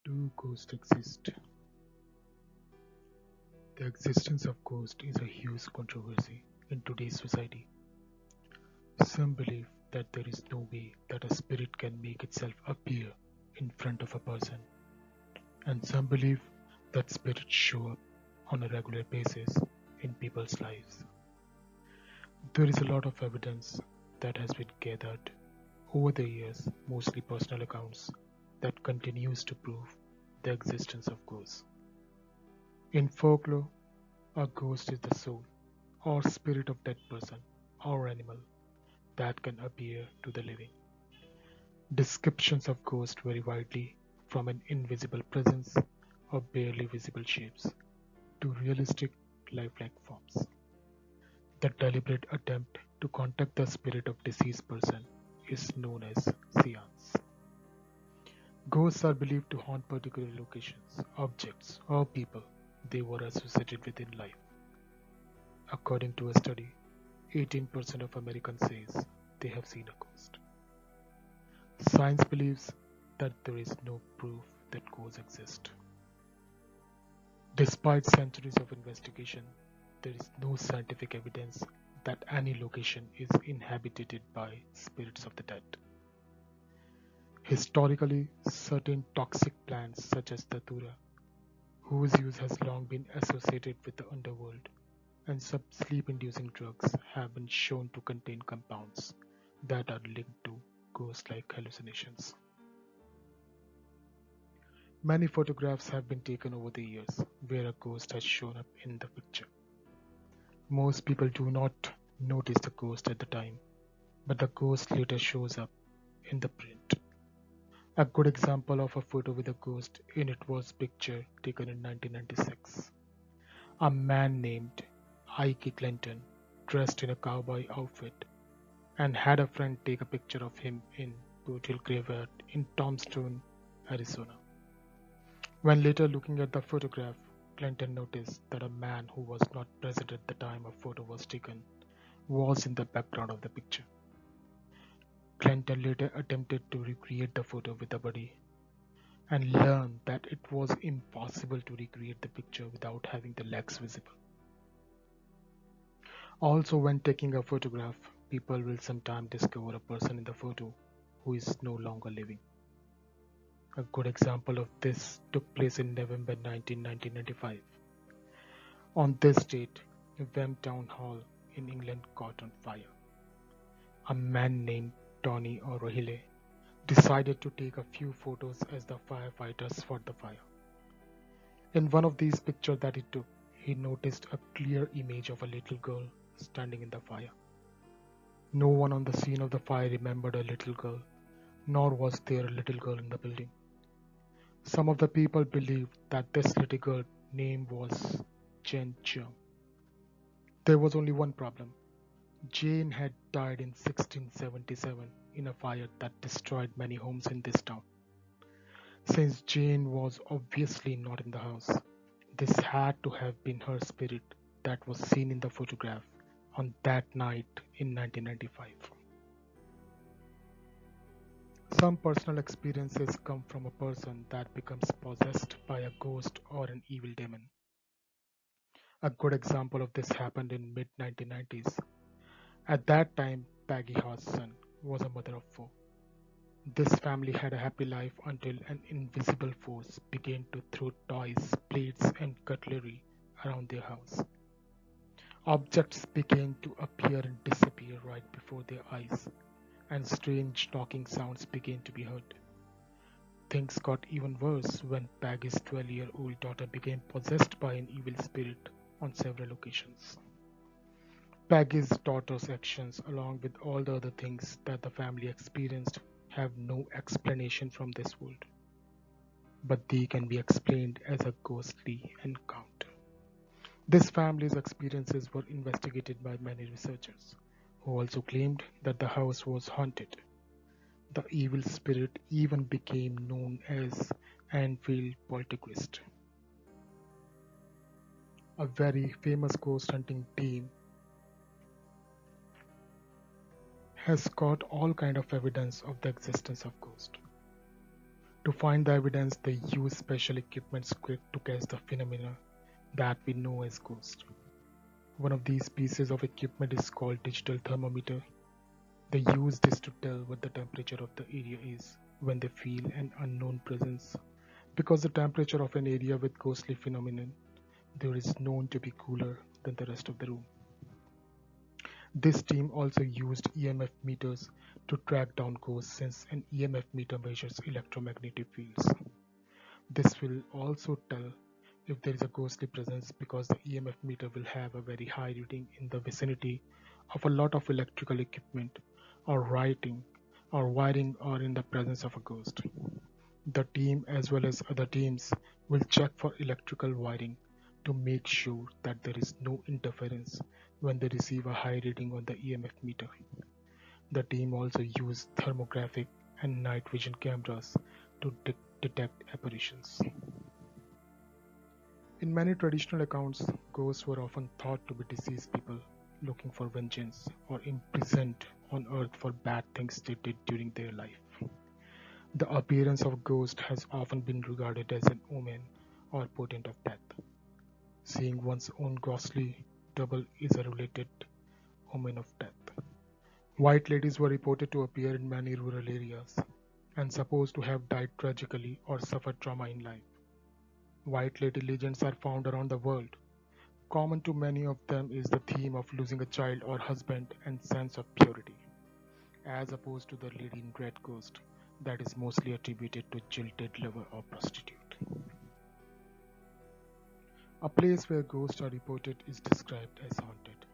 Do ghosts exist? The existence of ghosts is a huge controversy in today's society. Some believe that there is no way that a spirit can make itself appear in front of a person, and some believe that spirits show up on a regular basis in people's lives. There is a lot of evidence that has been gathered over the years, mostly personal accounts, that continues to prove the existence of ghosts. In folklore, a ghost is the soul or spirit of dead person or animal that can appear to the living. Descriptions of ghosts vary widely from an invisible presence or barely visible shapes to realistic lifelike forms. The deliberate attempt to contact the spirit of deceased person is known as seance. Ghosts are believed to haunt particular locations, objects, or people they were associated with in life. According to a study, 18% of Americans says they have seen a ghost. Science believes that there is no proof that ghosts exist. Despite centuries of investigation, there is no scientific evidence that any location is inhabited by spirits of the dead. Historically, certain toxic plants such as datura, whose use has long been associated with the underworld, and some sleep-inducing drugs have been shown to contain compounds that are linked to ghost-like hallucinations. Many photographs have been taken over the years where a ghost has shown up in the picture. Most people do not notice the ghost at the time, but the ghost later shows up in the print. A good example of a photo with a ghost in it was a picture taken in 1996. A man named Ike Clinton, dressed in a cowboy outfit, and had a friend take a picture of him in burial graveyard in Tombstone, Arizona. When later looking at the photograph, Clinton noticed that a man who was not present at the time a photo was taken was in the background of the picture. Clinton later attempted to recreate the photo with a buddy and learned that it was impossible to recreate the picture without having the legs visible. Also, when taking a photograph, people will sometimes discover a person in the photo who is no longer living. A good example of this took place in November 1995. On this date, Wem Town Hall in England caught on fire. A man named Tony O'Rohile decided to take a few photos as the firefighters fought the fire. In one of these pictures that he took, he noticed a clear image of a little girl standing in the fire. No one on the scene of the fire remembered a little girl, nor was there a little girl in the building. Some of the people believed that this little girl's name was Jane Chung. There was only one problem. Jane had died in 1677 in a fire that destroyed many homes in this town. Since Jane was obviously not in the house, this had to have been her spirit that was seen in the photograph on that night in 1995. Some personal experiences come from a person that becomes possessed by a ghost or an evil demon. A good example of this happened in mid-1990s. At that time, Peggy Hodgson was a mother of four. This family had a happy life until an invisible force began to throw toys, plates, and cutlery around their house. Objects began to appear and disappear right before their eyes, and strange knocking sounds began to be heard. Things got even worse when Peggy's 12-year-old daughter became possessed by an evil spirit on several occasions. Peggy's daughter's actions, along with all the other things that the family experienced, have no explanation from this world, but they can be explained as a ghostly encounter. This family's experiences were investigated by many researchers, who also claimed that the house was haunted. The evil spirit even became known as Anfield Poltergeist. A very famous ghost hunting team has got all kind of evidence of the existence of ghosts. To find the evidence, they use special equipment to catch the phenomena that we know as ghosts. One of these pieces of equipment is called digital thermometer. They use this to tell what the temperature of the area is when they feel an unknown presence. Because the temperature of an area with ghostly phenomenon there is known to be cooler than the rest of the room. This team also used EMF meters to track down ghosts since an EMF meter measures electromagnetic fields. This will also tell if there is a ghostly presence because the EMF meter will have a very high reading in the vicinity of a lot of electrical equipment or wiring or in the presence of a ghost. The team as well as other teams will check for electrical wiring to make sure that there is no interference when they receive a high reading on the EMF meter. The team also used thermographic and night vision cameras to detect apparitions. In many traditional accounts, ghosts were often thought to be deceased people looking for vengeance or imprisoned on earth for bad things they did during their life. The appearance of a ghost has often been regarded as an omen or portent of death. Seeing one's own ghostly double is a related omen of death. White ladies were reported to appear in many rural areas and supposed to have died tragically or suffered trauma in life. White lady legends are found around the world. Common to many of them is the theme of losing a child or husband and sense of purity, as opposed to the lady in red ghost that is mostly attributed to jilted lover or prostitute. A place where ghosts are reported is described as haunted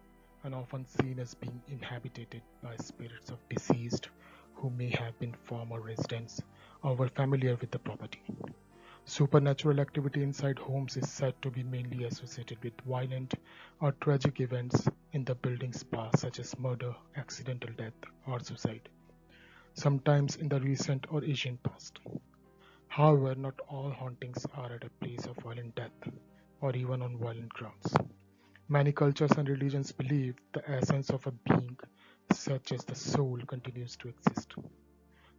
and often seen as being inhabited by spirits of deceased who may have been former residents or were familiar with the property. Supernatural activity inside homes is said to be mainly associated with violent or tragic events in the building's past, such as murder, accidental death, or suicide, sometimes in the recent or ancient past. However, not all hauntings are at a place of violent death or even on violent grounds. Many cultures and religions believe the essence of a being, such as the soul, continues to exist.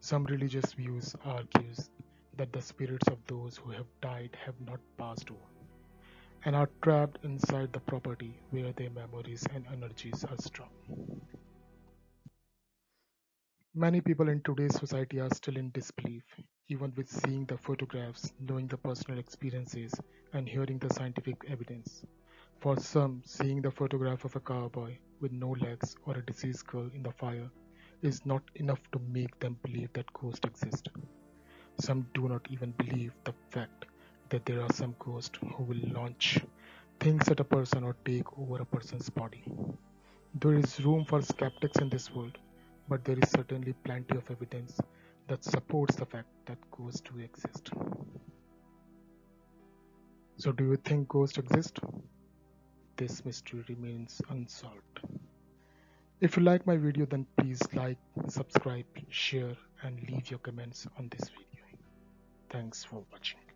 Some religious views argues that the spirits of those who have died have not passed on and are trapped inside the property where their memories and energies are strong. Many people in today's society are still in disbelief, even with seeing the photographs, knowing the personal experiences, and hearing the scientific evidence. For some, seeing the photograph of a cowboy with no legs or a deceased girl in the fire is not enough to make them believe that ghosts exist. Some do not even believe the fact that there are some ghosts who will launch things at a person or take over a person's body. There is room for skeptics in this world, but there is certainly plenty of evidence that supports the fact that ghosts do exist. So, do you think ghosts exist? This mystery remains unsolved. If you like my video, then please like, subscribe, share, and leave your comments on this video. Thanks for watching.